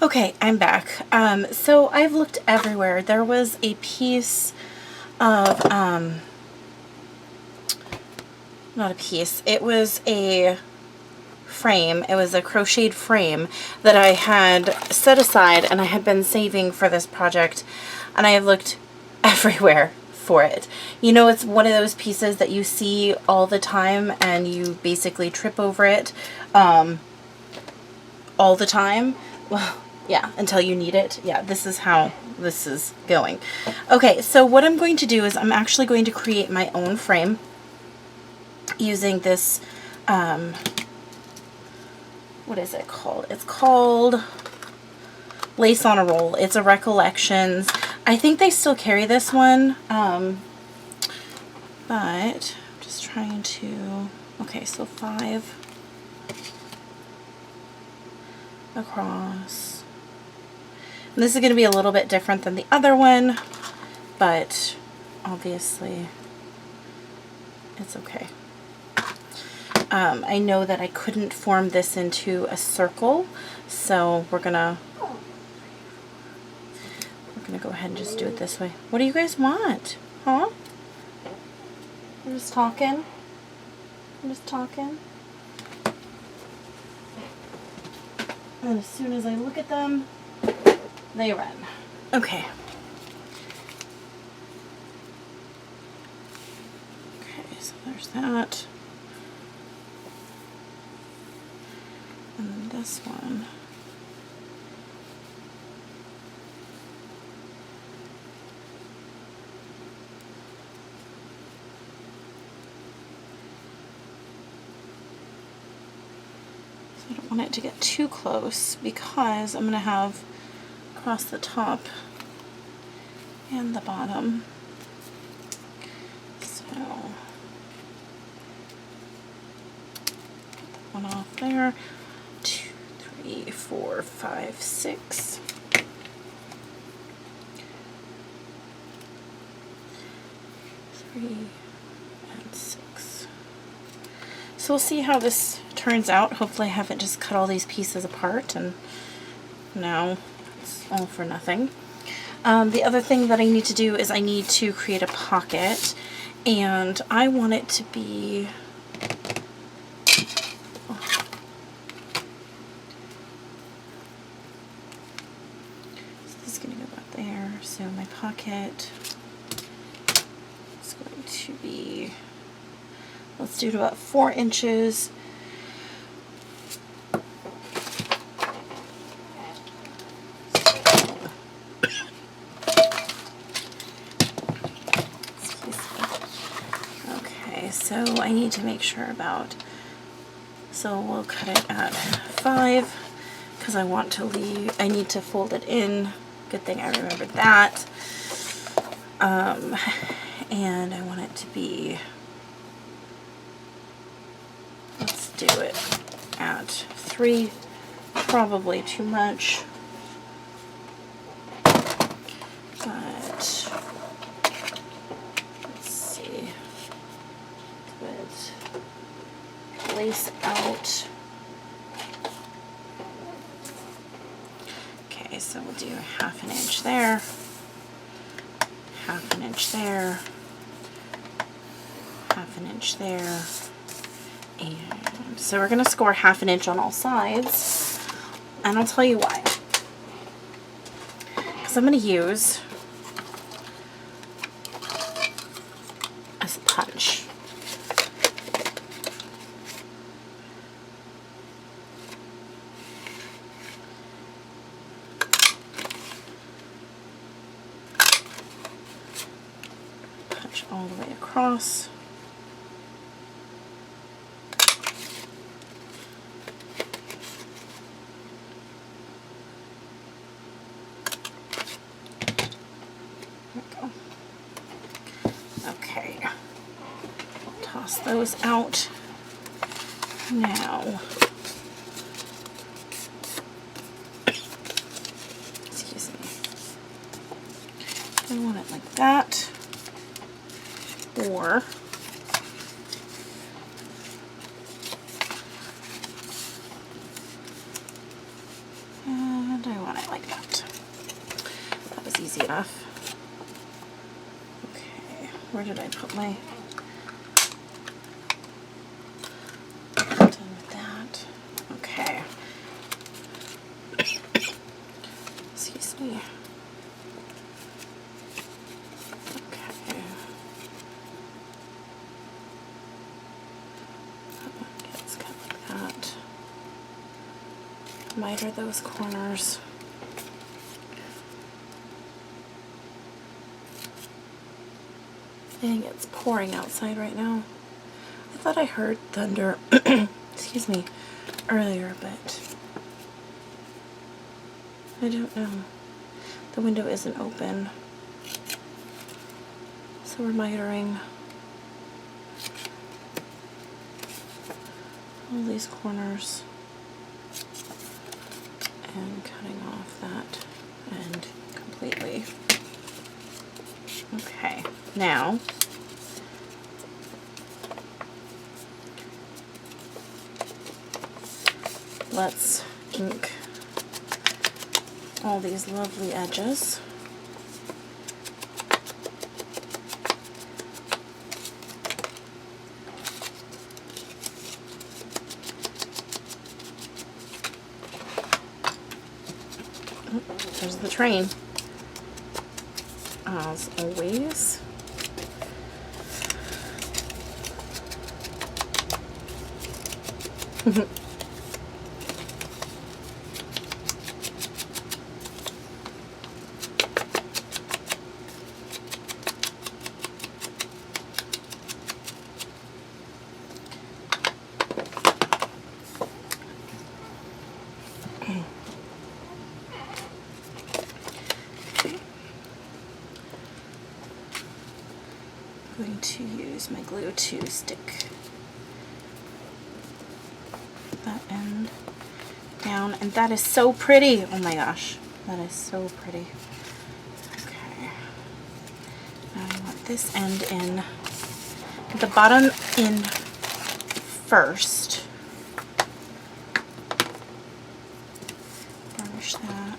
Okay, I'm back. So I've looked everywhere. There was a piece of, not a piece, it was a frame. It was a crocheted frame that I had set aside and I had been saving for this project, and I have looked everywhere for it. You know, it's one of those pieces that you see all the time and you basically trip over it all the time. Well, yeah, until you need it. Yeah, this is how this is going. Okay, so what I'm going to do is I'm actually going to create my own frame using this, what is it called? It's called Lace on a Roll. It's a Recollections. I think they still carry this one, but I'm just trying to, okay, so 5 across. And this is going to be a little bit different than the other one, but obviously it's okay. I know that I couldn't form this into a circle, so we're gonna go ahead and just do it this way. What do you guys want? Huh? I'm just talking. I'm just talking. And as soon as I look at them, they run. Okay. Okay, so there's that. And then this one. So I don't want it to get too close because I'm going to have across the top and the bottom. So get that one off there. 2, 3, 4, 5, 6. 3 and 6. So we'll see how this turns out. Hopefully I haven't just cut all these pieces apart and now it's all for nothing. The other thing that I need to do is I need to create a pocket, and I want it to be, so this is going to go about there. So my pocket is going to be, let's do it about 4 inches. So I need to make sure about, so we'll cut it at 5 because I want to leave, I need to fold it in. Good thing I remembered that. And I want it to be, let's do it at 3, probably too much. But let's see. Lace out. Okay, so we'll do 1/2 inch there, 1/2 inch there, 1/2 inch there, and so we're going to score 1/2 inch on all sides, and I'll tell you why. Because I'm going to use a punch. All the way across. There we go. Okay. Toss those out. Now, excuse me. I want it like that. Or and I want it like that. That was easy enough. Okay, where did I put my... Done with that. Okay. Excuse me. Okay. That one gets cut like that. Miter those corners. Dang, it's pouring outside right now. I thought I heard thunder, excuse me, earlier, but I don't know. The window isn't open. So we're mitering all these corners and cutting off that end completely. Okay, now let's ink all these lovely edges. Oh, there's the train. As always. I'm going to use my glue to stick that end down, and that is so pretty. Oh my gosh, that is so pretty. Okay, now I want this end in, the bottom in first. Varnish that.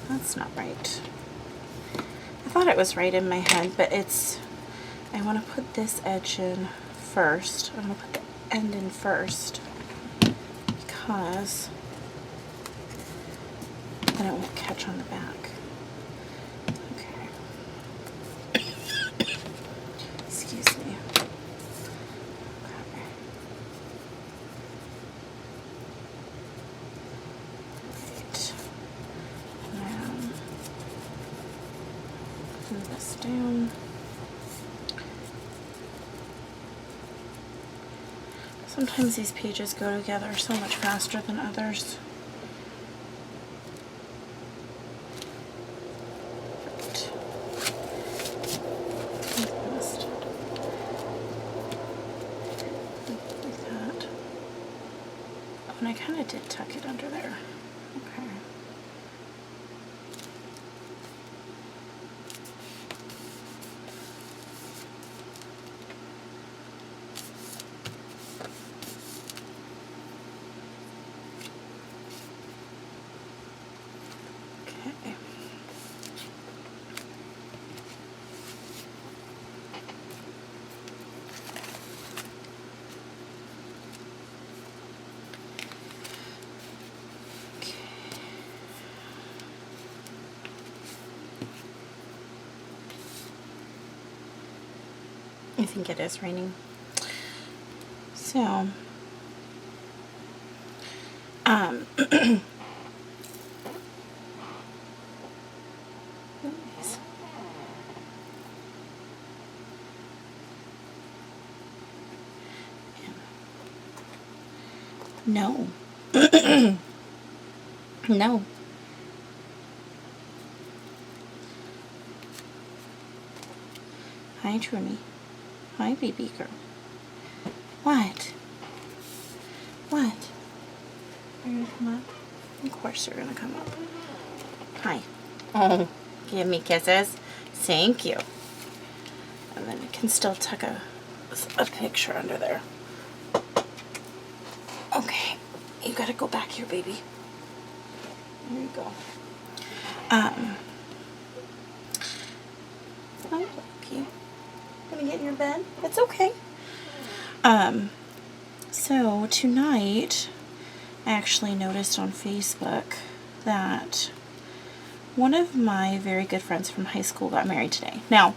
That's not right. I thought it was right in my head, but it's, I want to put this edge in first. I want to put the end in first because then it won't catch on the back. Okay. Excuse me. Okay. This down. Sometimes these pages go together so much faster than others. Like that. Oh, and I kind of did tuck it under there. Okay. I think it is raining. So, no. No. Hi, Trudy. Hi, baby girl. What? What? Are you gonna come up? Of course you're gonna come up. Hi. Oh, give me kisses. Thank you. And then you can still tuck a picture under there. Okay, you gotta go back here, baby. There you go. I'll help you. Gonna get in your bed? It's okay. So tonight, I actually noticed on Facebook that one of my very good friends from high school got married today. Now,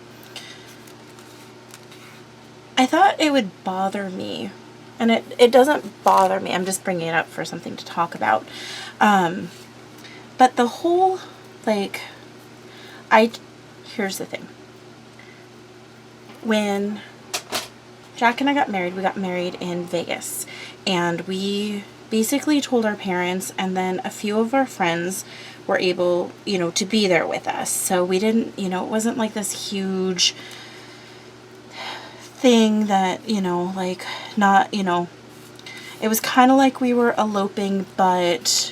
I thought it would bother me, and it doesn't bother me. I'm just bringing it up for something to talk about. But the whole, like, here's the thing. When Jack and I got married, we got married in Vegas, and we basically told our parents, and then a few of our friends were able, you know, to be there with us. So we didn't, you know, it wasn't like this huge thing that, you know, like, not, you know, it was kind of like we were eloping, but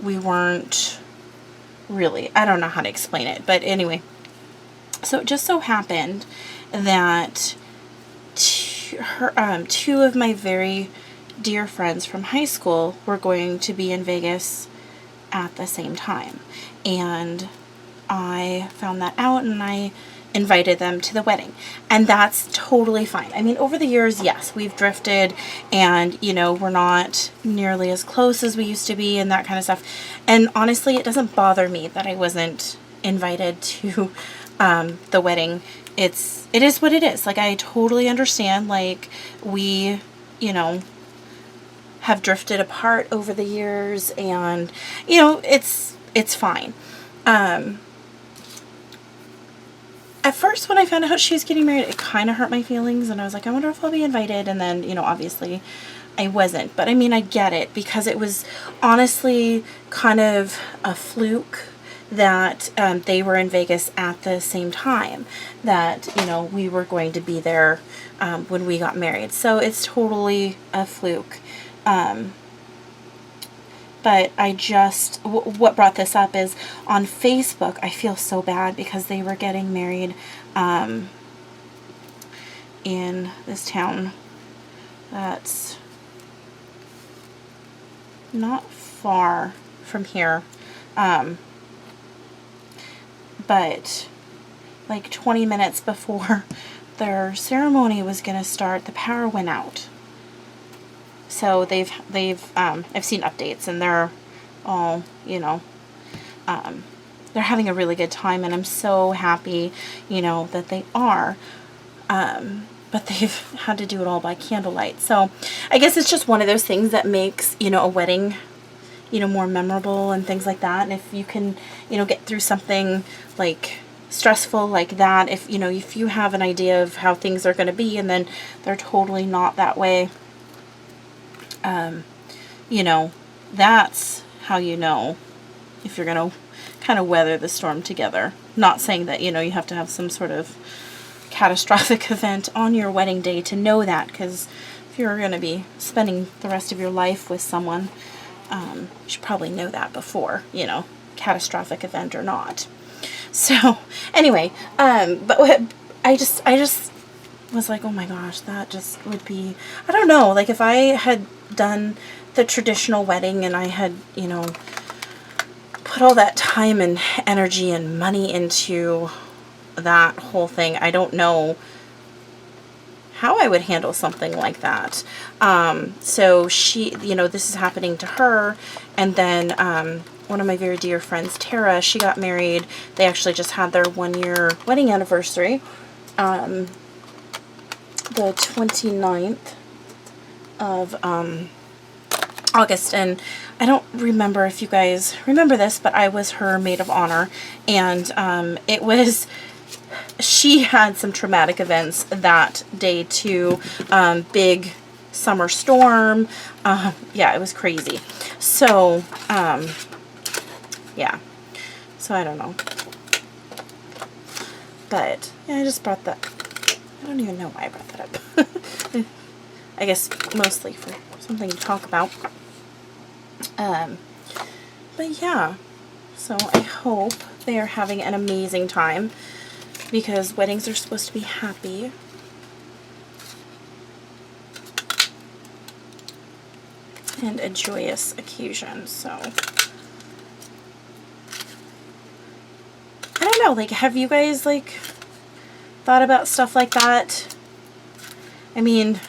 we weren't really. I don't know how to explain it, but anyway. So it just so happened that two of my very dear friends from high school were going to be in Vegas at the same time. And I found that out, and I invited them to the wedding. And that's totally fine. I mean, over the years, yes, we've drifted, and, you know, we're not nearly as close as we used to be and that kind of stuff. And honestly, it doesn't bother me that I wasn't invited to the wedding. It is what it is. Like, I totally understand, like, we, you know, have drifted apart over the years, and, you know, it's fine. At first, when I found out she was getting married, it kind of hurt my feelings, and I was like, I wonder if I'll be invited, and then, you know, obviously I wasn't. But I mean, I get it, because it was honestly kind of a fluke that they were in Vegas at the same time that, you know, we were going to be there when we got married. So it's totally a fluke. But I just, what brought this up is on Facebook, I feel so bad because they were getting married in this town that's not far from here. But like 20 minutes before their ceremony was going to start, the power went out. So they've I've seen updates, and they're all, you know, they're having a really good time, and I'm so happy, you know, that they are. But they've had to do it all by candlelight. So I guess it's just one of those things that makes, you know, a wedding, you know, more memorable and things like that. And if you can, you know, get through something like stressful like that, if, you know, if you have an idea of how things are going to be, and then they're totally not that way, you know, that's how you know if you're going to kind of weather the storm together. Not saying that, you know, you have to have some sort of catastrophic event on your wedding day to know that, because if you're going to be spending the rest of your life with someone, you should probably know that before, you know, catastrophic event or not. So anyway, but what I just was like, oh my gosh, that just would be, I don't know, like if I had done the traditional wedding and I had, you know, put all that time and energy and money into that whole thing, I don't know how I would handle something like that. So she, you know, this is happening to her, and then one of my very dear friends, Tara, she got married. They actually just had their 1-year wedding anniversary, the 29th of August, and I don't remember if you guys remember this, but I was her maid of honor, and it was, she had some traumatic events that day too. Big summer storm. Yeah, it was crazy. So, yeah. So I don't know. But yeah, I just brought that. I don't even know why I brought that up. I guess mostly for something to talk about. But yeah, so I hope they are having an amazing time, because weddings are supposed to be happy. And a joyous occasion, so I don't know, like, have you guys, like, thought about stuff like that? I mean,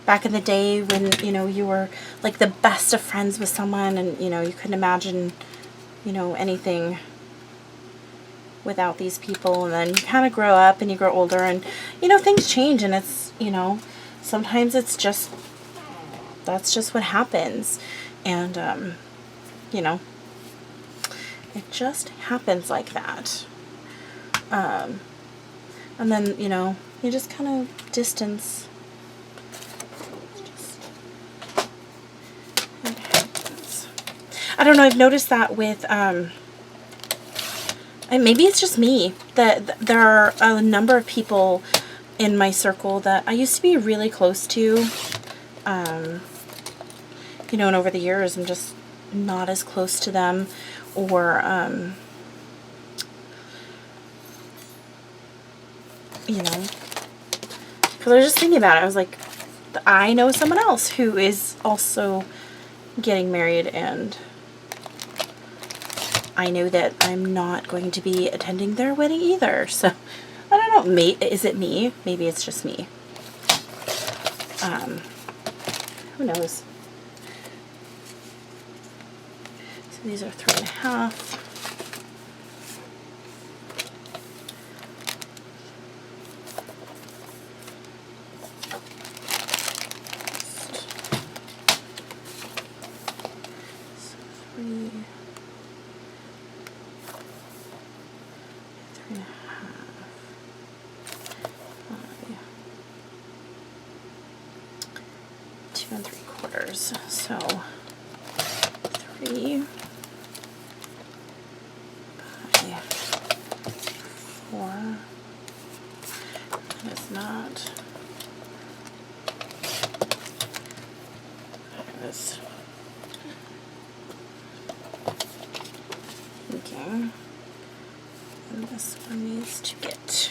back in the day when, you know, you were, like, the best of friends with someone and, you know, you couldn't imagine, you know, anything without these people, and then you kind of grow up and you grow older and, you know, things change, and it's, you know, sometimes it's just, that's just what happens, and, you know, it just happens like that, and then, you know, you just kind of distance. It happens. I don't know, I've noticed that with, and maybe it's just me, that there are a number of people in my circle that I used to be really close to, you know, and over the years I'm just not as close to them, or, you know, because I was just thinking about it, I was like, I know someone else who is also getting married, and I know that I'm not going to be attending their wedding either, so I don't know, is it me? Maybe it's just me. Who knows? So these are 3.5. So 3, 3.5, 5, 2 3/4. So 3, 5, 4. That is not. I was thinking, and this one needs to get.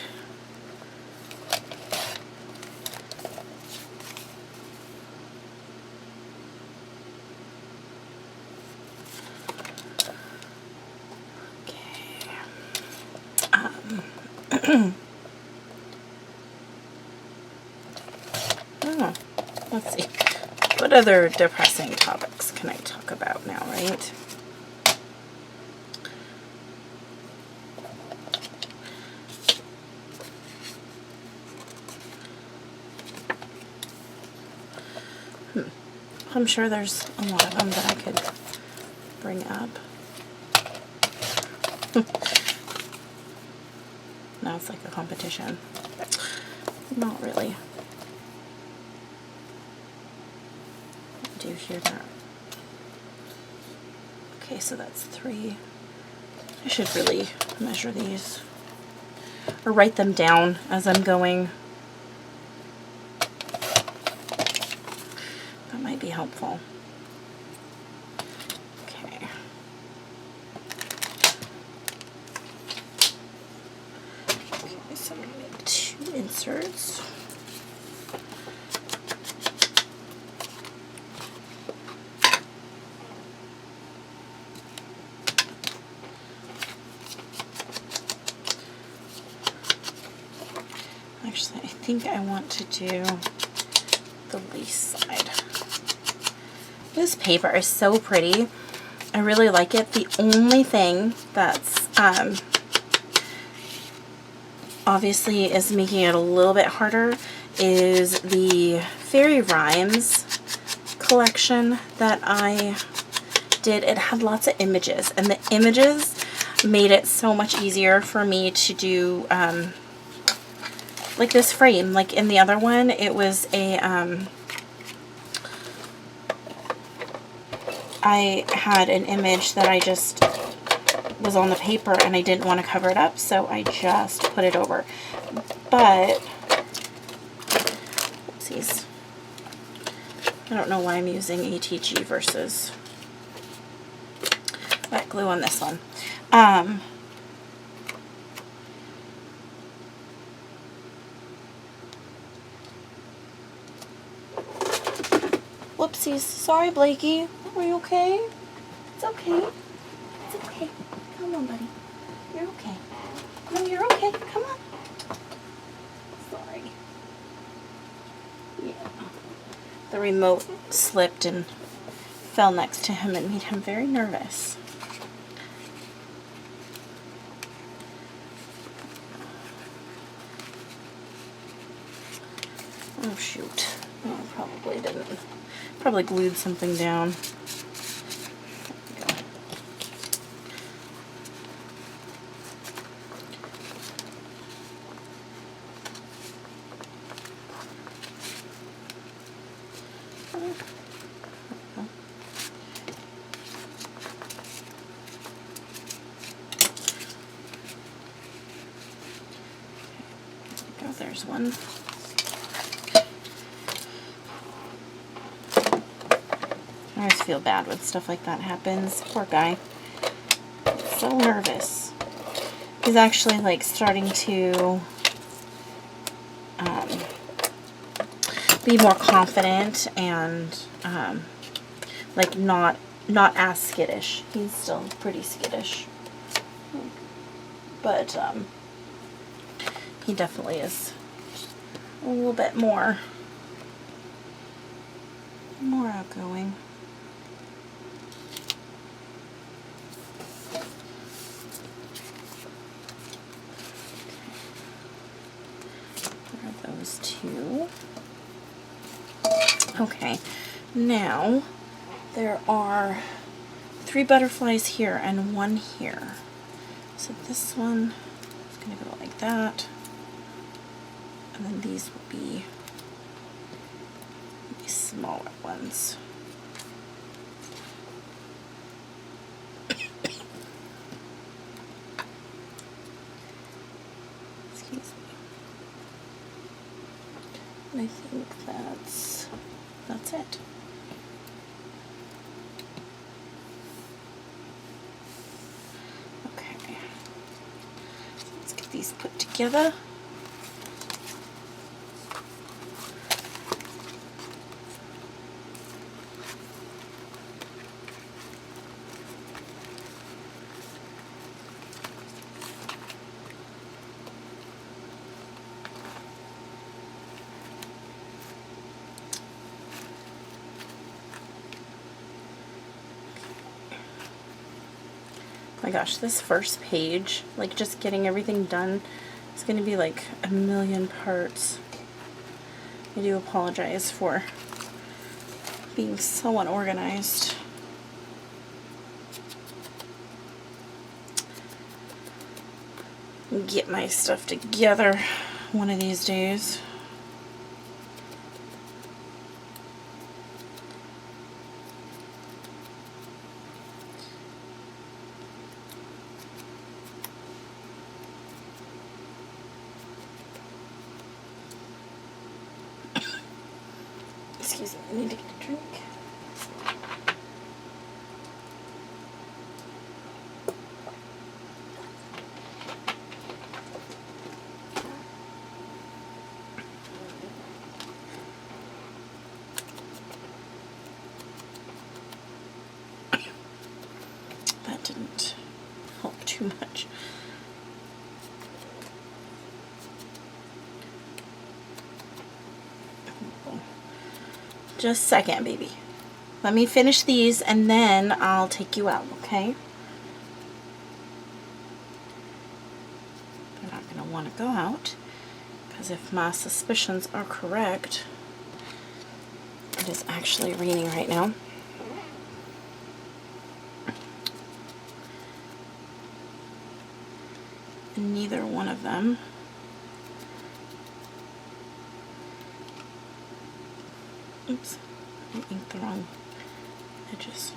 Oh, let's see. What other depressing topics can I talk about now, right? I'm sure there's a lot of them that I could bring up. Now it's like a competition. Not really. Do you hear that? Okay, so that's 3. I should really measure these or write them down as I'm going. That might be helpful. Okay. Okay, so I'm going to make 2 inserts. Actually, I think I want to do the lace side. This paper is so pretty. I really like it. The only thing that's obviously is making it a little bit harder is the Fairy Rhymes collection that I did. It had lots of images, and the images made it so much easier for me to do like this frame. Like in the other one, it was a I had an image that I just was on the paper and I didn't want to cover it up, so I just put it over. But oopsies. I don't know why I'm using ATG versus wet glue on this one. Whoopsies. Sorry, Blakey. Are you okay? It's okay. It's okay. Come on, buddy. You're okay. No, you're okay. Come on. Sorry. Yeah. The remote slipped and fell next to him and made him very nervous. Oh, shoot. Oh, probably didn't. Probably glued something down. There we go. Oh, there's one. I always feel bad when stuff like that happens. Poor guy. So nervous. He's actually like starting to be more confident and like not as skittish. He's still pretty skittish, but he definitely is a little bit more outgoing. There are those two. Okay, now there are 3 butterflies here and 1 here. So this one is going to go like that. And then these will be these smaller ones. Excuse me. And I think that's it. Okay. Let's get these put together. My gosh, this first page, like just getting everything done, is going to be like a million parts. I do apologize for being so unorganized. Get my stuff together one of these days. Excuse me, I need to get a drink. That didn't help too much. Just a second, baby. Let me finish these and then I'll take you out, okay? They're not going to want to go out because if my suspicions are correct, it is actually raining right now. And neither one of them oops, I inked the wrong edges.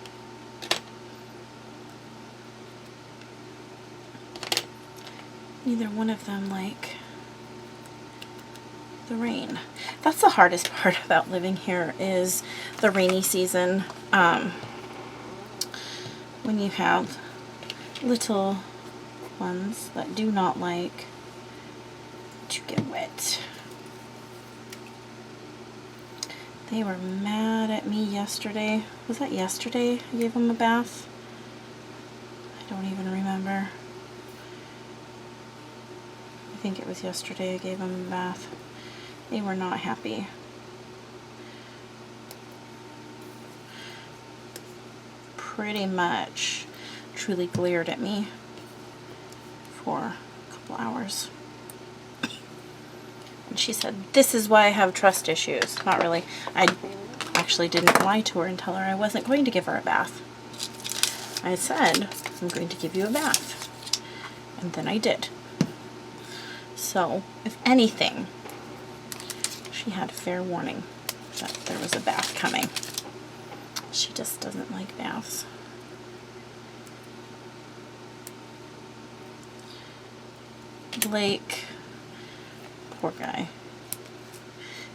Neither one of them like the rain. That's the hardest part about living here is the rainy season. When you have little ones that do not like to get wet. They were mad at me yesterday. Was that yesterday I gave them a bath? I don't even remember. I think it was yesterday I gave them a bath. They were not happy. Pretty much truly glared at me for a couple hours. And she said, "This is why I have trust issues." Not really. I actually didn't lie to her and tell her I wasn't going to give her a bath. I said, "I'm going to give you a bath." And then I did. So, if anything, she had fair warning that there was a bath coming. She just doesn't like baths. Blake, poor guy.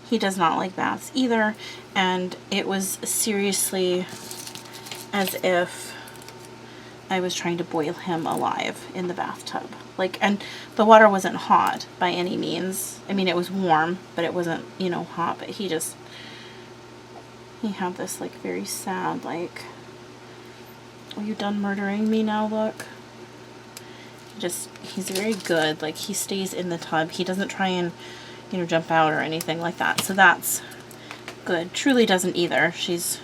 He does not like baths either, and it was seriously as if I was trying to boil him alive in the bathtub. Like, and the water wasn't hot by any means. I mean, it was warm, but it wasn't, you know, hot, but he had this, like, very sad, like, "Are you done murdering me now, look?" He's very good. Like, he stays in the tub. He doesn't try and, you know, jump out or anything like that. So that's good. Truly doesn't either. She'll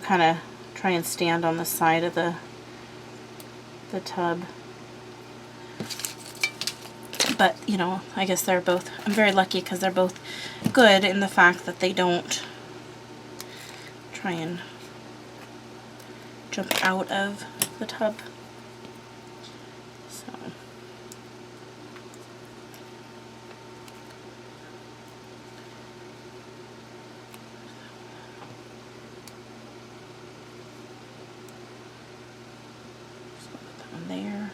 kind of try and stand on the side of the tub. But, you know, I guess they're both, I'm very lucky because they're both good in the fact that they don't try and jump out of the tub. So. So put that one there.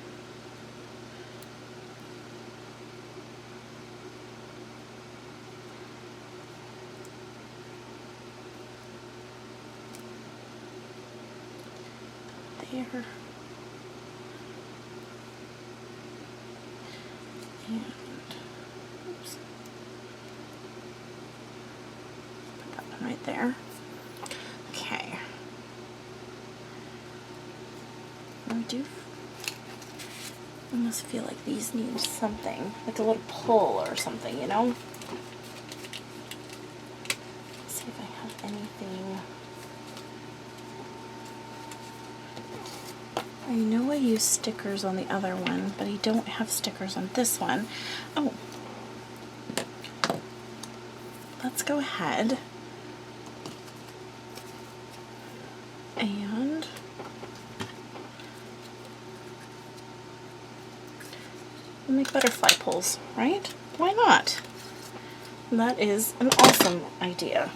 There. And oops. Put that one right there. Okay. I almost feel like these need something, like a little pull or something, you know? Let's see if I have anything. I know I use stickers on the other one, but I don't have stickers on this one. Oh, let's go ahead and we'll make butterfly pulls, right? Why not? That is an awesome idea.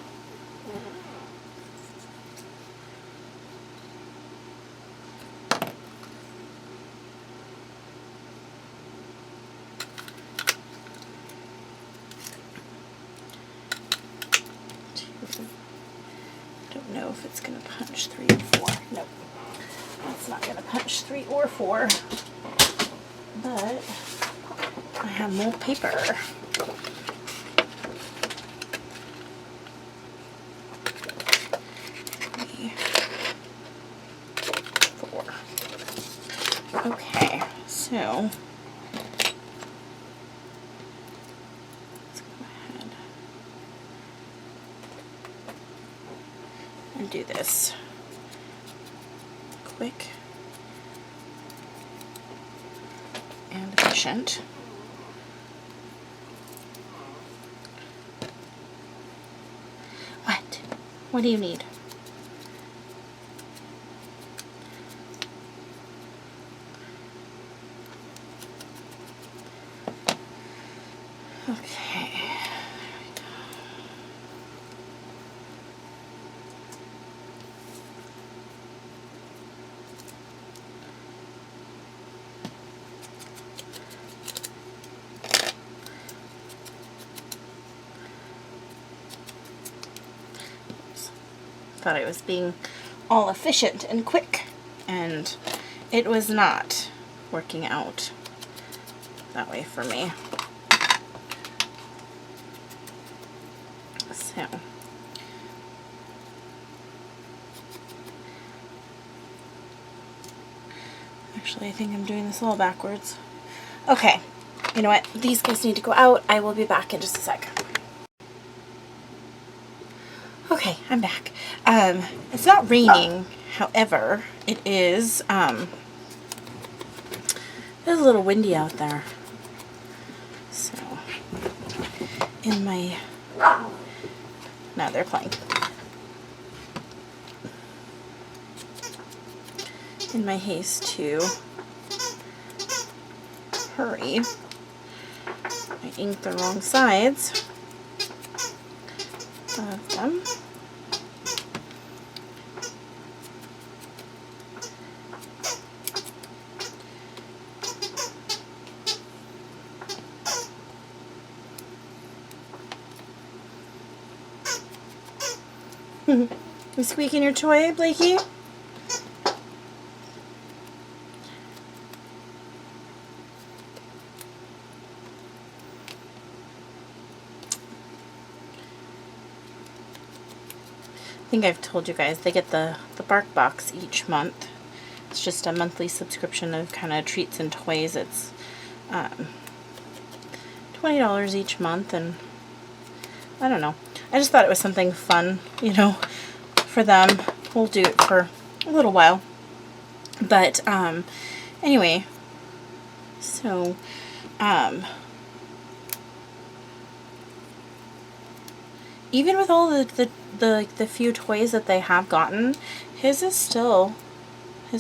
Don't know if it's going to punch 3 or 4. Nope. That's not going to punch 3 or 4. But I have more paper. 3, 4. Okay, so do this quick and efficient. What? What do you need? Okay. Thought I was being all efficient and quick, and it was not working out that way for me. So actually, I think I'm doing this all backwards. Okay, you know what? These guys need to go out. I will be back in just a sec. Okay, I'm back. It's not raining, however, it is a little windy out there. So, in my... No, they're playing. In my haste to hurry, I inked the wrong sides of them. You squeaking your toy, Blakey? I think I've told you guys, they get the bark box each month. It's just a monthly subscription of kind of treats and toys. It's $20 each month, and I don't know. I just thought it was something fun, you know, for them. We'll do it for a little while. But anyway, so even with all the few toys that they have gotten, his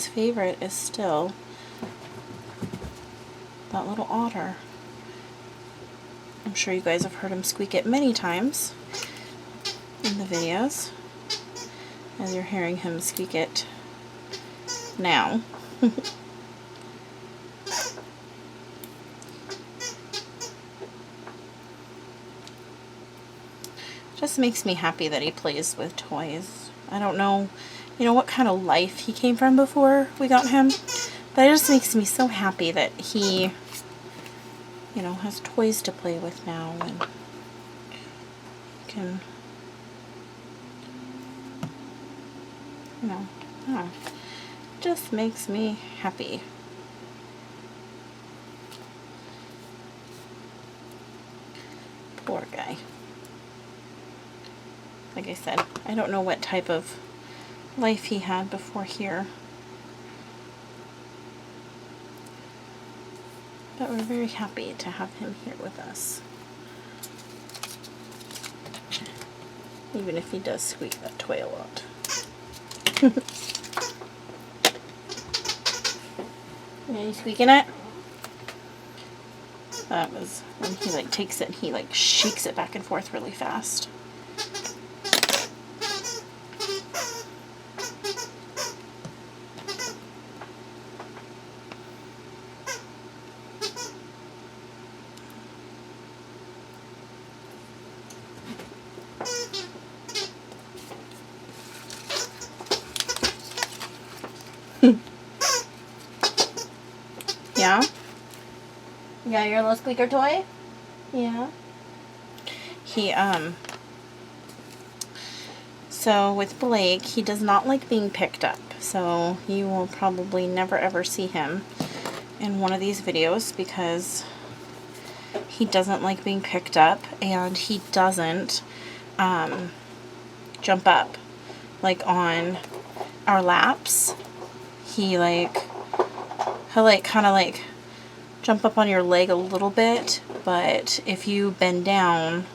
favorite is still that little otter. I'm sure you guys have heard him squeak it many times in the videos, as you're hearing him squeak it now. Just makes me happy that he plays with toys. I don't know, you know, what kind of life he came from before we got him, but it just makes me so happy that he, you know, has toys to play with now and can, you know, oh, just makes me happy. Poor guy. Like I said, I don't know what type of life he had before here, but we're very happy to have him here with us. Even if he does squeak that toy a lot. Are you squeaking it? That was when he like takes it and he like shakes it back and forth really fast. Yeah? Yeah, your little squeaker toy? Yeah. He, so with Blake, he does not like being picked up. So you will probably never ever see him in one of these videos because he doesn't like being picked up, and he doesn't, jump up, like on our laps. He'll like kind of like jump up on your leg a little bit, but if you bend down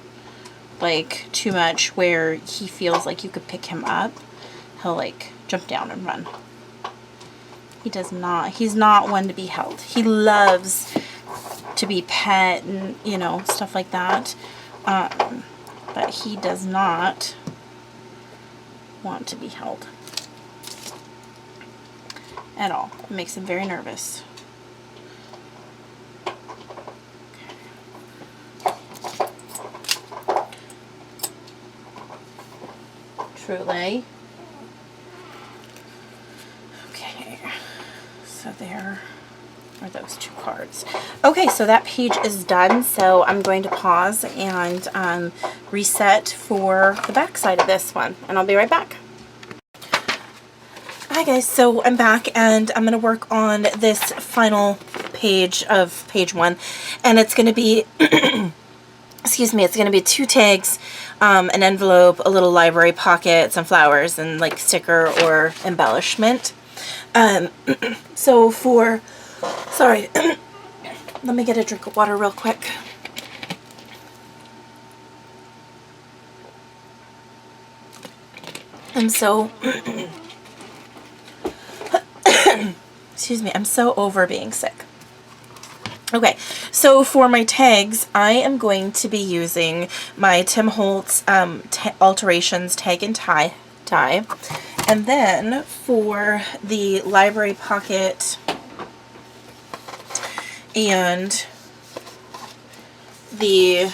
like too much where he feels like you could pick him up, he'll like jump down and run. He does not, he's not one to be held. He loves to be pet and, you know, stuff like that, but he does not want to be held at all. It makes him very nervous. Truly. So there are those 2 cards. Okay, so that page is done. So I'm going to pause and reset for the back side of this one, and I'll be right back. Hi guys, so I'm back and I'm going to work on this final page of page 1, and it's going to be excuse me, it's going to be 2 tags, an envelope, a little library pocket, some flowers, and like sticker or embellishment. So for, sorry, let me get a drink of water real quick. And so, excuse me, I'm so over being sick. Okay, so for my tags, I am going to be using my Tim Holtz Alterations Tag and Tie die. And then for the library pocket and the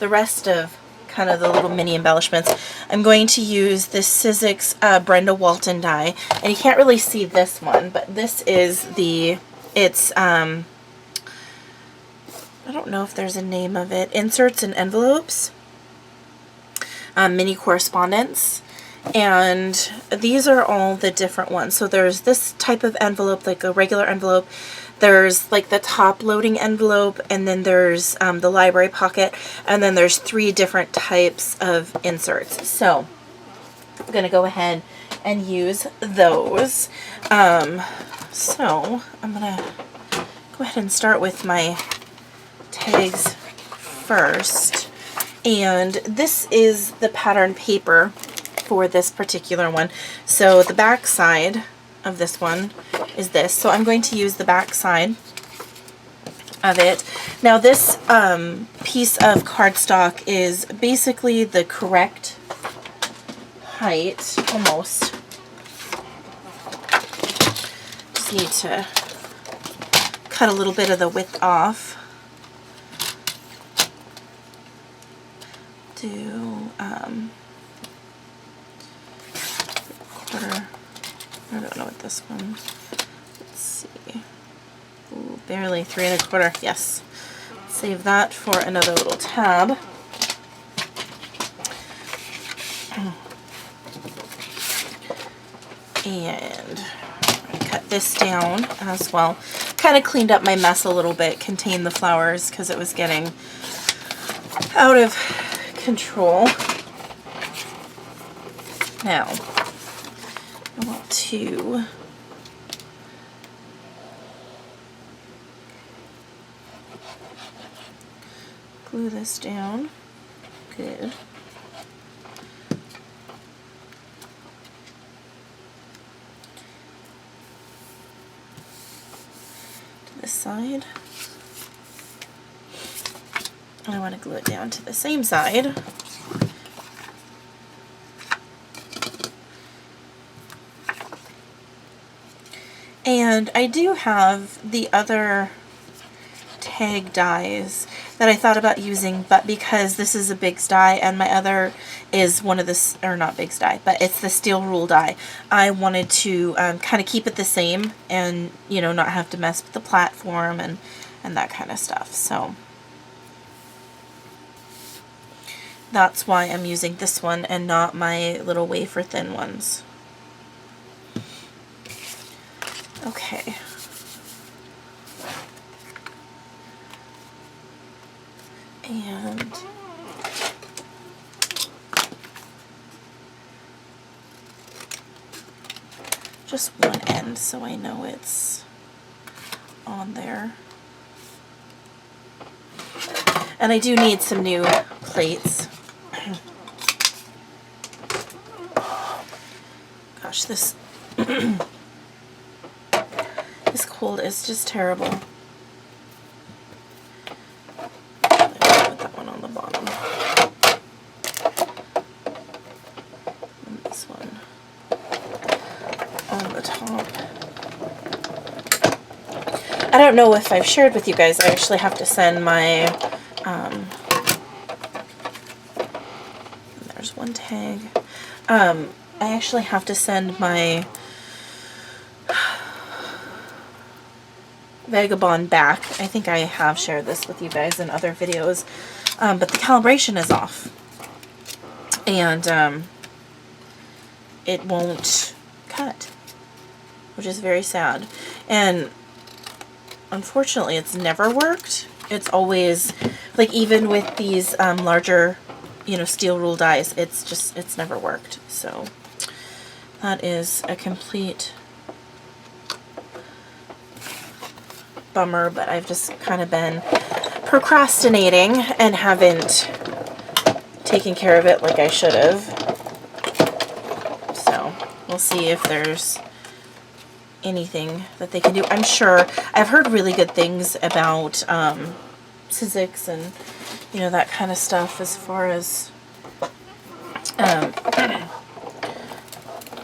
rest of kind of the little mini embellishments, I'm going to use this Sizzix Brenda Walton die. And you can't really see this one, but this is the, it's, I don't know if there's a name of it, Inserts and Envelopes, Mini Correspondence. And these are all the different ones. So there's this type of envelope, like a regular envelope. There's like the top loading envelope, and then there's the library pocket, and then there's 3 different types of inserts. So I'm going to go ahead and use those. So I'm going to go ahead and start with my tags first. And this is the pattern paper for this particular one. So the back side of this one is this. So I'm going to use the back side of it. Now this piece of cardstock is basically the correct height, almost. Just need to cut a little bit of the width off. Do quarter. I don't know what this one. Let's see. Ooh, barely 3 1/4. Yes. Save that for another little tab. And cut this down as well. Kind of cleaned up my mess a little bit. Contained the flowers because it was getting out of control. Now, I want to glue this down. Good. To this side. And I want to glue it down to the same side. And I do have the other tag dies that I thought about using, but because this is a Big's die and my other is one of the, or not Big's die, but it's the steel rule die, I wanted to kind of keep it the same and, you know, not have to mess with the platform and that kind of stuff. So that's why I'm using this one and not my little wafer thin ones. Okay. And just one end so I know it's on there. And I do need some new plates. Gosh, this this cold is just terrible. Put that one on the bottom. And this one on the top. I don't know if I've shared with you guys, I actually have to send my, there's one tag. I actually have to send my Vagabond back. I think I have shared this with you guys in other videos, but the calibration is off, and it won't cut, which is very sad. And unfortunately, it's never worked. It's always, like, even with these larger, you know, steel rule dies, it's never worked. So that is a complete bummer, but I've just kind of been procrastinating and haven't taken care of it like I should have. So we'll see if there's anything that they can do. I'm sure I've heard really good things about Sizzix and, you know, that kind of stuff as far as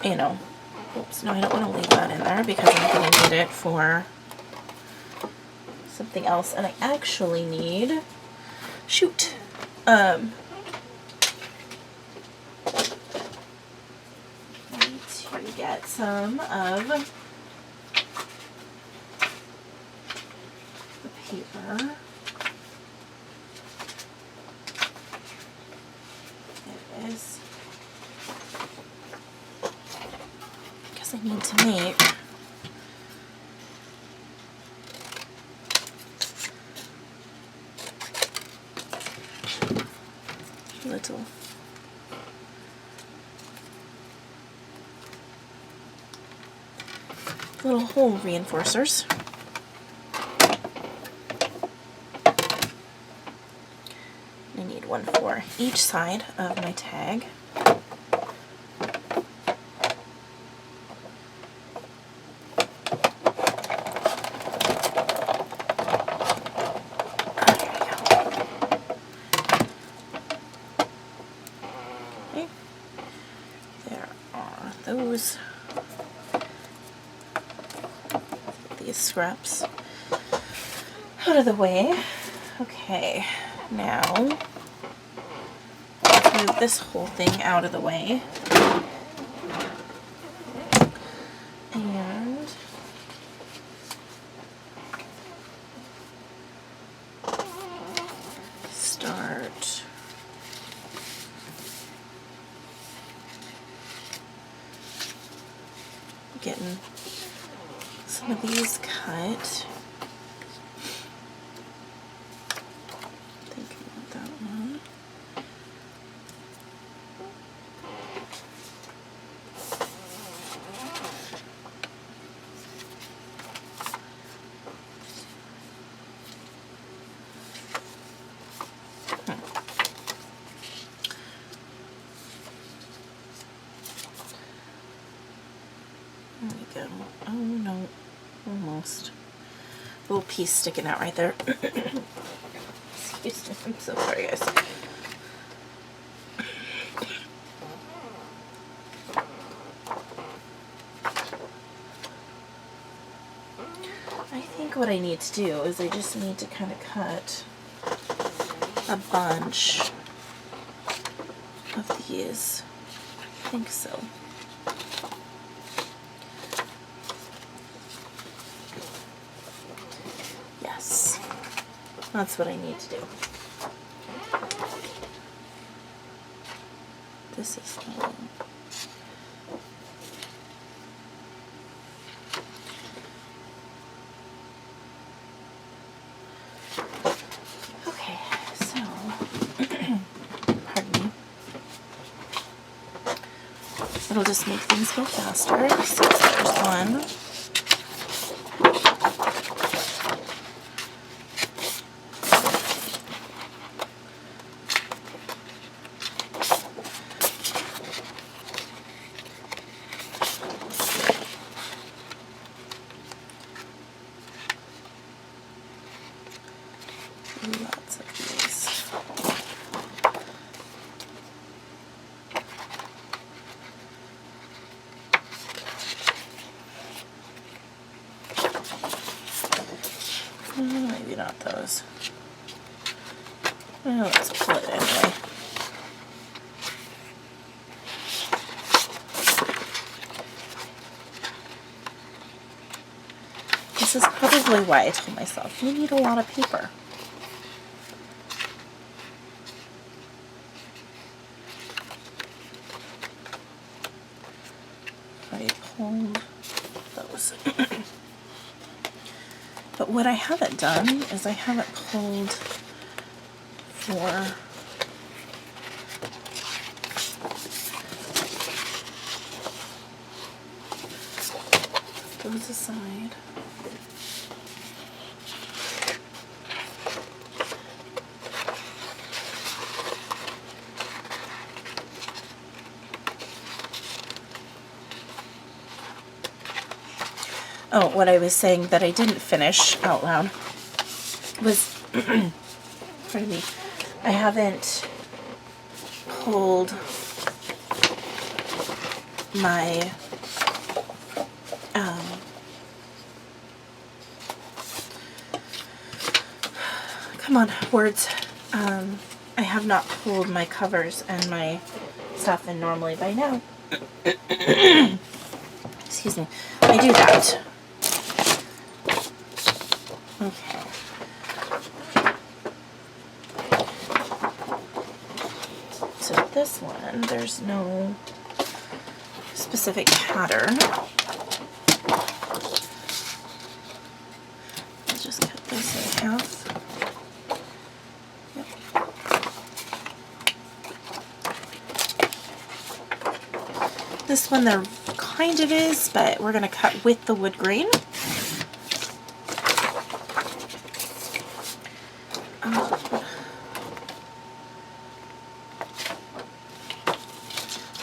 you know, oops, no, I don't want to leave that in there because I'm going to need it for something else, and I actually need, shoot, I need to get some of the paper. There it is. Because I need to make little hole reinforcers. I need one for each side of my tag. These scraps out of the way. Okay, now let's move this whole thing out of the way and start getting some of these cut. Thinking about that one. There we go. Oh no. Almost. A little piece sticking out right there. Excuse me. I'm so sorry, guys. I think what I need to do is I just need to kind of cut a bunch of these. I think so. That's what I need to do. This is okay, so pardon me. It'll just make things go faster. So there's one. Lots of these. Maybe not those. Well, let's pull it anyway. this is probably why I told myself, you need a lot of paper. I pulled those. But what I haven't done is I haven't pulled for those aside. Oh, what I was saying that I didn't finish out loud was, pardon me, I haven't pulled my, come on, words. I have not pulled my covers and my stuff, and normally by now, excuse me, I do that. Okay. So this one, there's no specific pattern. I'll just cut this in half. Yep. This one there kind of is, but we're going to cut with the wood grain.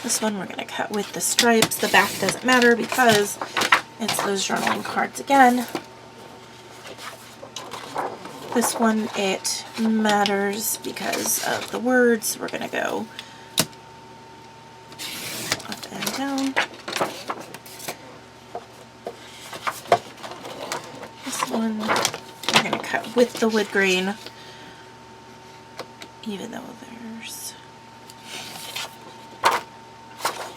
This one we're going to cut with the stripes. The back doesn't matter because it's those journaling cards again. This one, it matters because of the words. We're going to go up and down. This one we're going to cut with the wood grain, even though there's...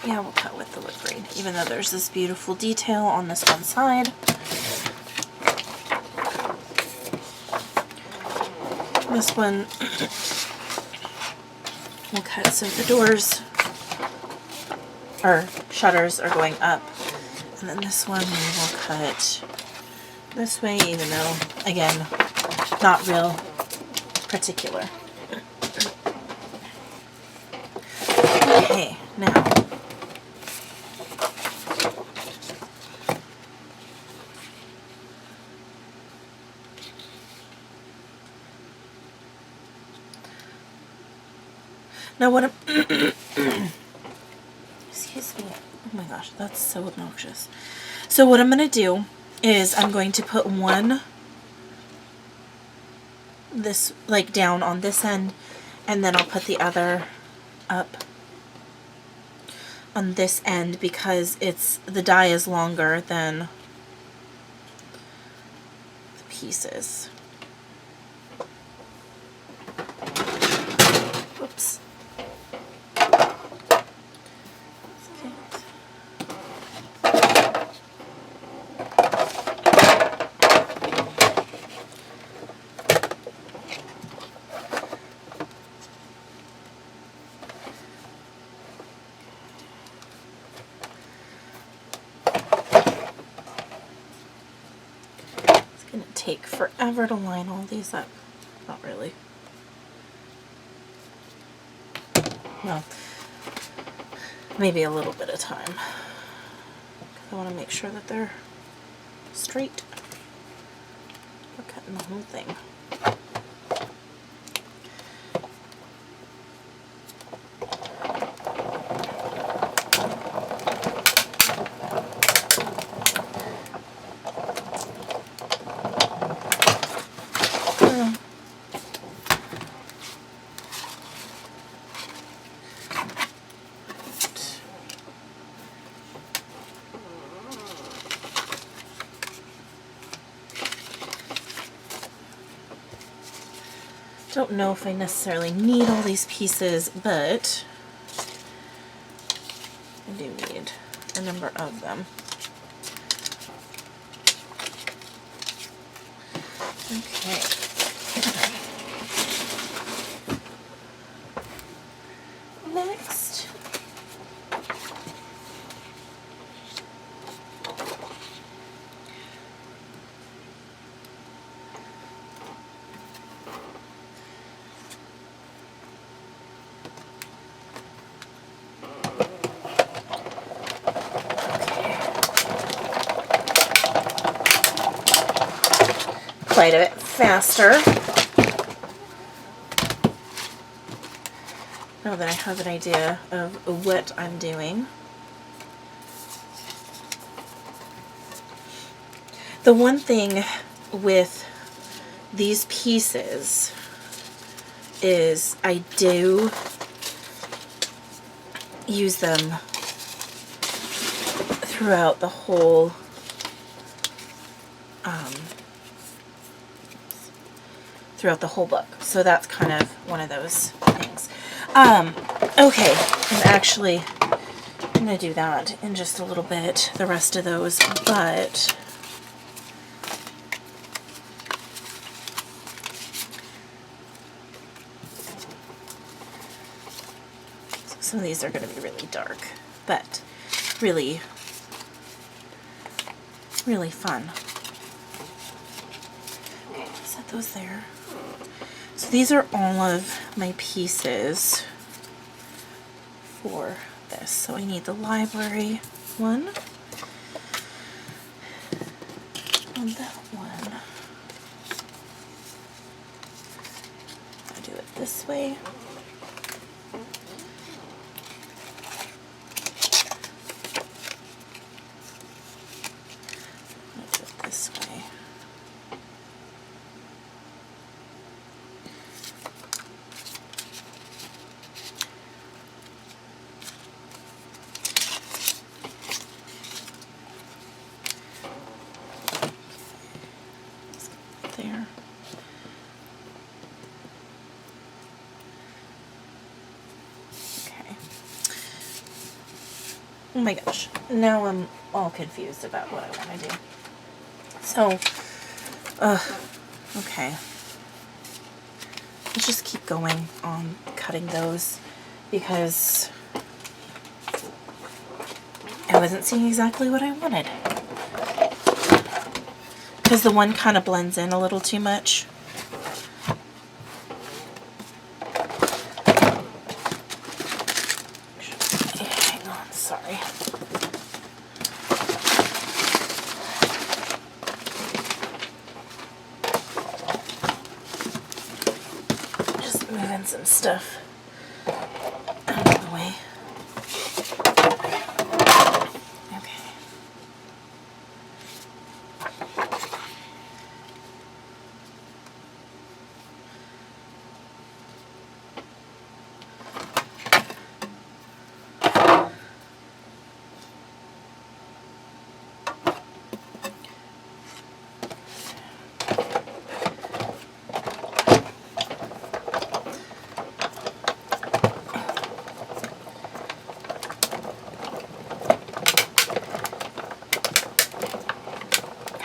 Yeah, we'll cut with the wood grain, even though there's this beautiful detail on this one side. This one we'll cut so the doors or shutters are going up, and then this one we will cut this way, even though, again, not real particular. Okay, now what I'm excuse me, oh my gosh, that's so obnoxious. So what I'm going to do is I'm going to put one this like down on this end, and then I'll put the other up on this end because the die is longer than the pieces. Oops. Take forever to line all these up. Not really. Well, maybe a little bit of time. I want to make sure that they're straight. We're cutting the whole thing. Don't know if I necessarily need all these pieces, but I do need a number of them. Okay. Next. Quite a bit faster. Now that I have an idea of what I'm doing. The one thing with these pieces is I do use them throughout the whole book. So that's kind of one of those things. Okay, I'm actually going to do that in just a little bit, the rest of those, but some of these are going to be really dark, but really, really fun. Okay, set those there. So these are all of my pieces for this. So I need the library one and that one. I'll do it this way. I'll do it this way. There. Okay. Oh my gosh. Now I'm all confused about what I want to do. So, okay. Let's just keep going on cutting those because I wasn't seeing exactly what I wanted. Because the one kind of blends in a little too much. Hang on, sorry. Just moving some stuff out of the way.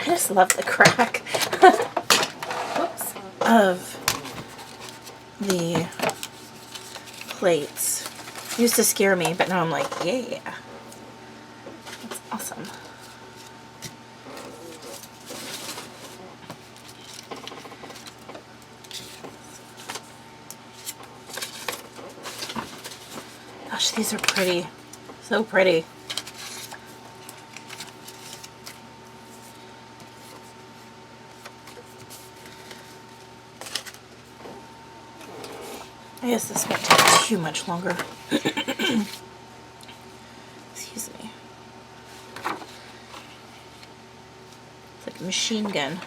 I just love the crack whoops, of the plates. It used to scare me, but now I'm like, yeah, that's awesome. Gosh, these are pretty. So pretty. I guess this won't take too much longer. Excuse me. It's like a machine gun.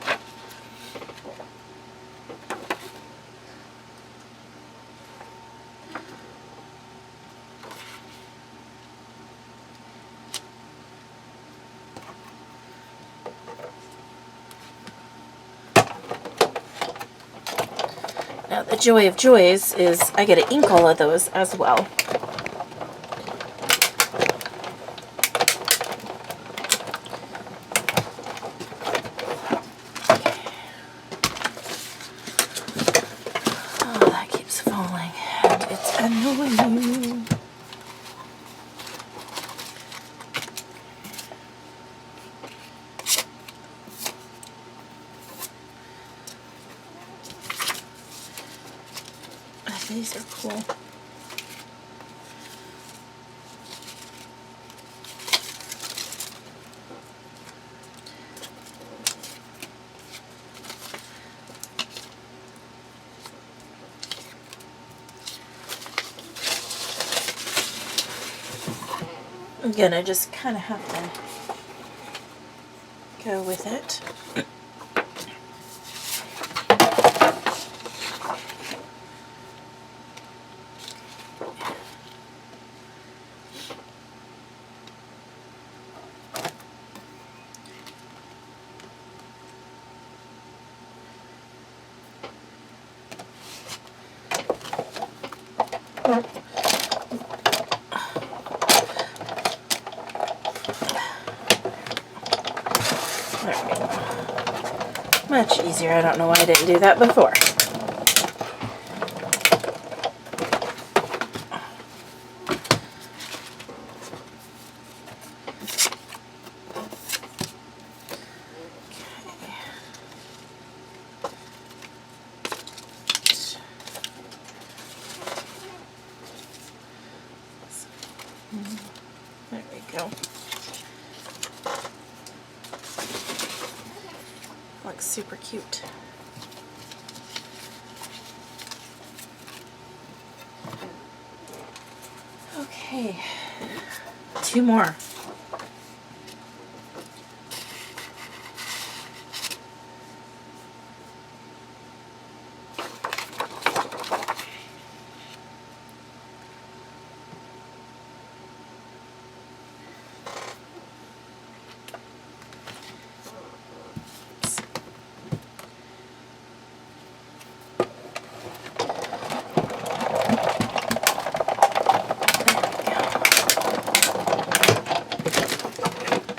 Now, the joy of joys is I get to ink all of those as well. showing you. These are cool. I'm gonna just kind of have to go with it. There we go. Much easier. I don't know why I didn't do that before. There we go. Looks super cute. Okay, 2 more.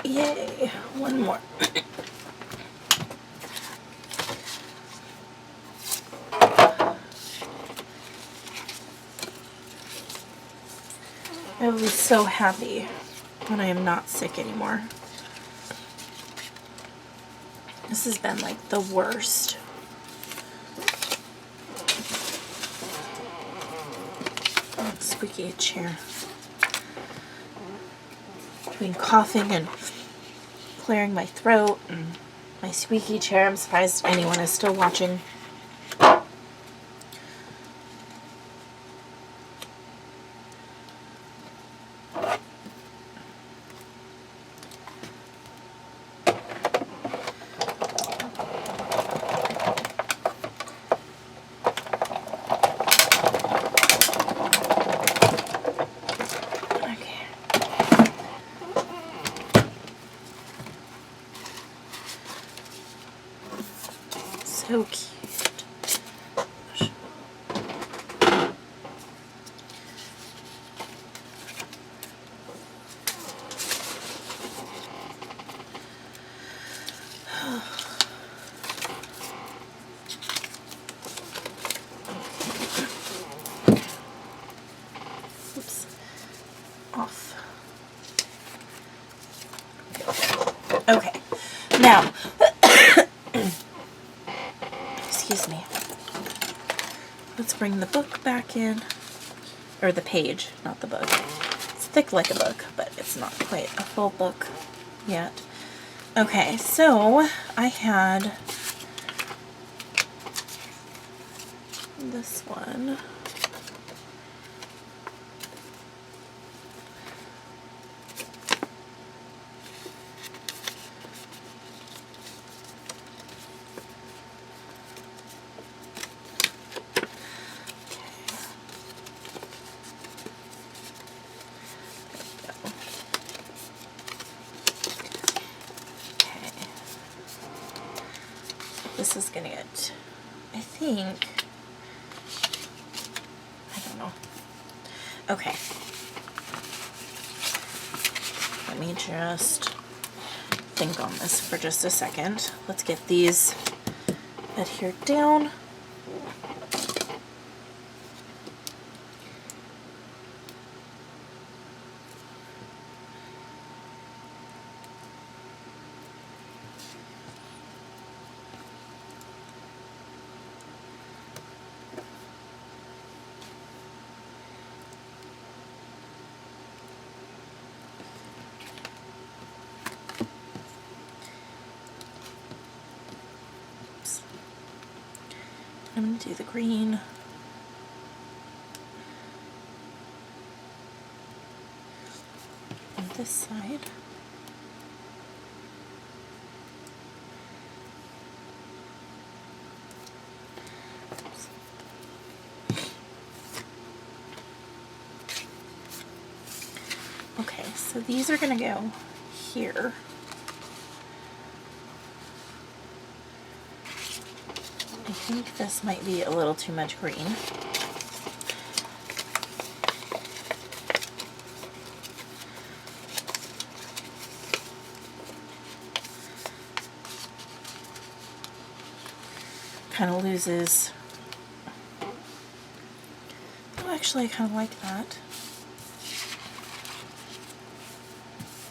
Yay, 1 more. I will be so happy when I am not sick anymore. This has been like the worst. Oh, squeaky chair. Between coughing and clearing my throat and my squeaky chair, I'm surprised anyone is still watching. So cute. Oops. Off. Okay. Now, excuse me. Let's bring the book back in. Or the page, not the book. It's thick like a book, but it's not quite a full book yet. Okay, so I had this one. This is gonna get, I think, I don't know. Okay. Let me just think on this for just a second. Let's get these adhered down. I'm going to do the green. On this side. Okay, so these are going to go here. I think this might be a little too much green. Kind of loses. Oh, actually, I kind of like that.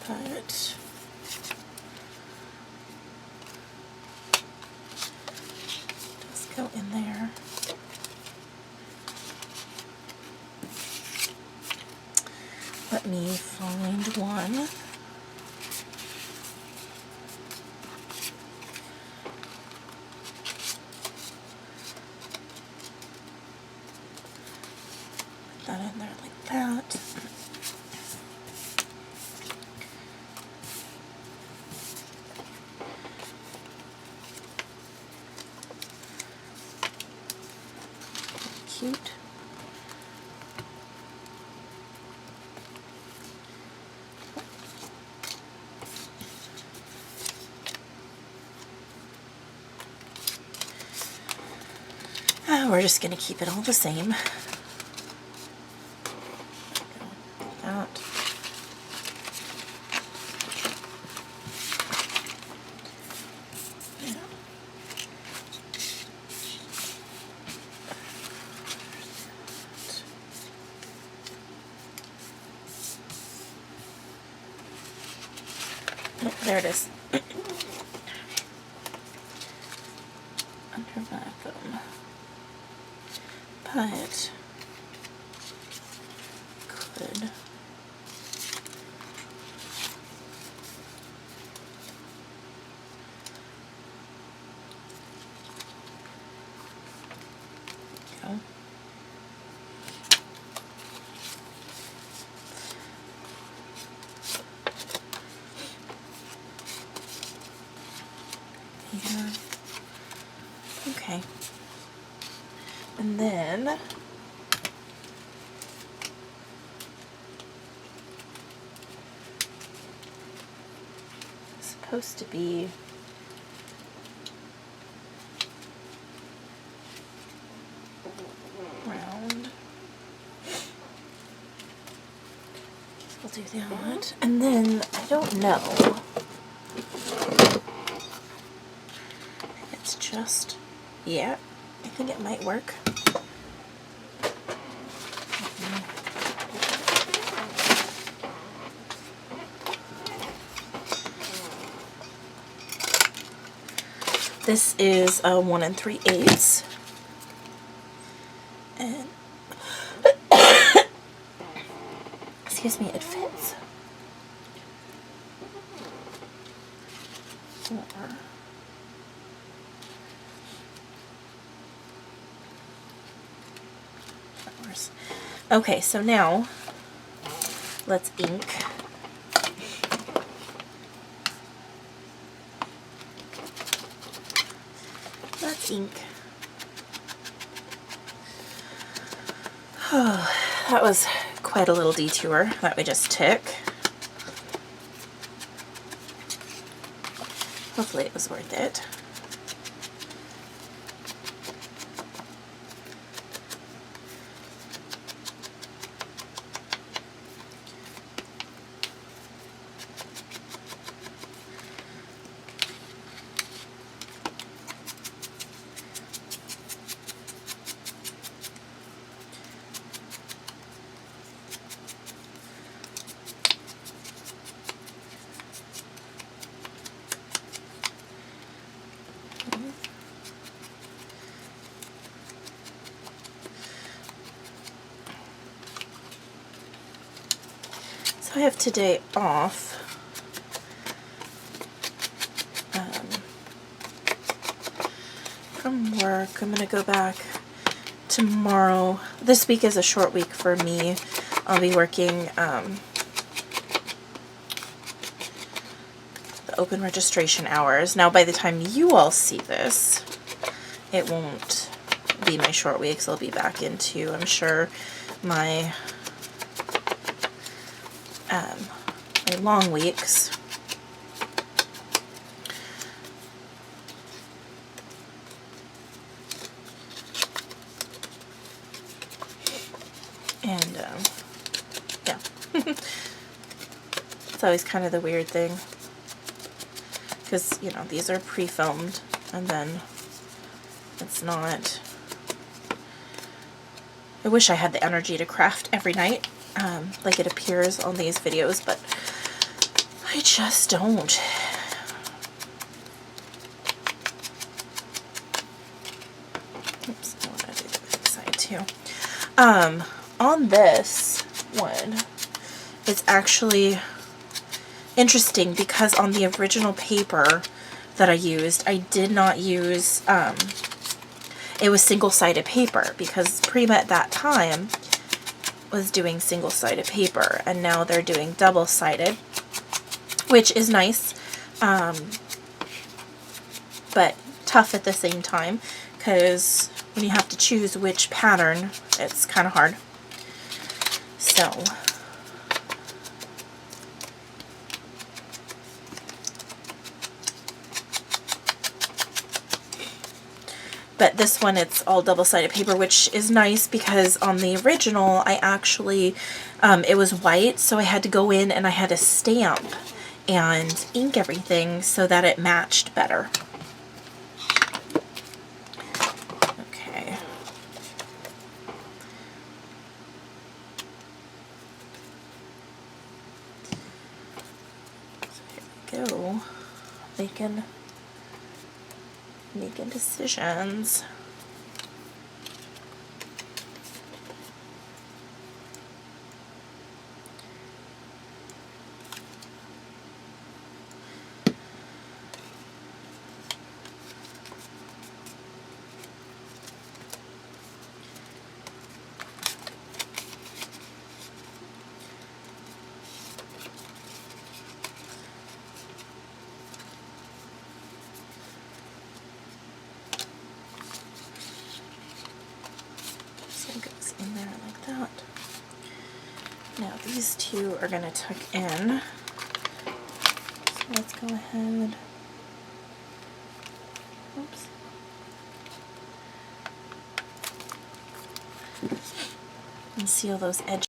But just go in there. Let me find one. Put that in there like that. Cute. We're just going to keep it all the same. That. Yeah. Oh, there it is. Under my thumb. But could go. Here. Okay. And then it's supposed to be round. We'll do that. And then I don't know. It's just, yeah, I think it might work. This is a 1 3/8, and excuse me, it fits. Okay, so now let's ink. Let's ink. Oh, that was quite a little detour that we just took. Hopefully it was worth it. So I have today off. from work. I'm going to go back tomorrow. This week is a short week for me. I'll be working the open registration hours. Now, by the time you all see this, it won't be my short weeks. I'll be back into, I'm sure, my my long weeks. And yeah, it's always kind of the weird thing, because you know these are pre-filmed, and then it's not. I wish I had the energy to craft every night, like it appears on these videos, but I just don't. Oops, I want to do the other side too. On this one, it's actually interesting because on the original paper that I used, I did not use, it was single-sided paper, because Prima at that time was doing single-sided paper, and now they're doing double-sided, which is nice, but tough at the same time, because when you have to choose which pattern, it's kind of hard. So, but this one, it's all double-sided paper, which is nice because on the original, I actually, it was white, so I had to go in and I had to stamp and ink everything so that it matched better. Okay. So here we go. Making decisions. In there like that. Now these two are going to tuck in. So let's go ahead. Oops. And seal those edges.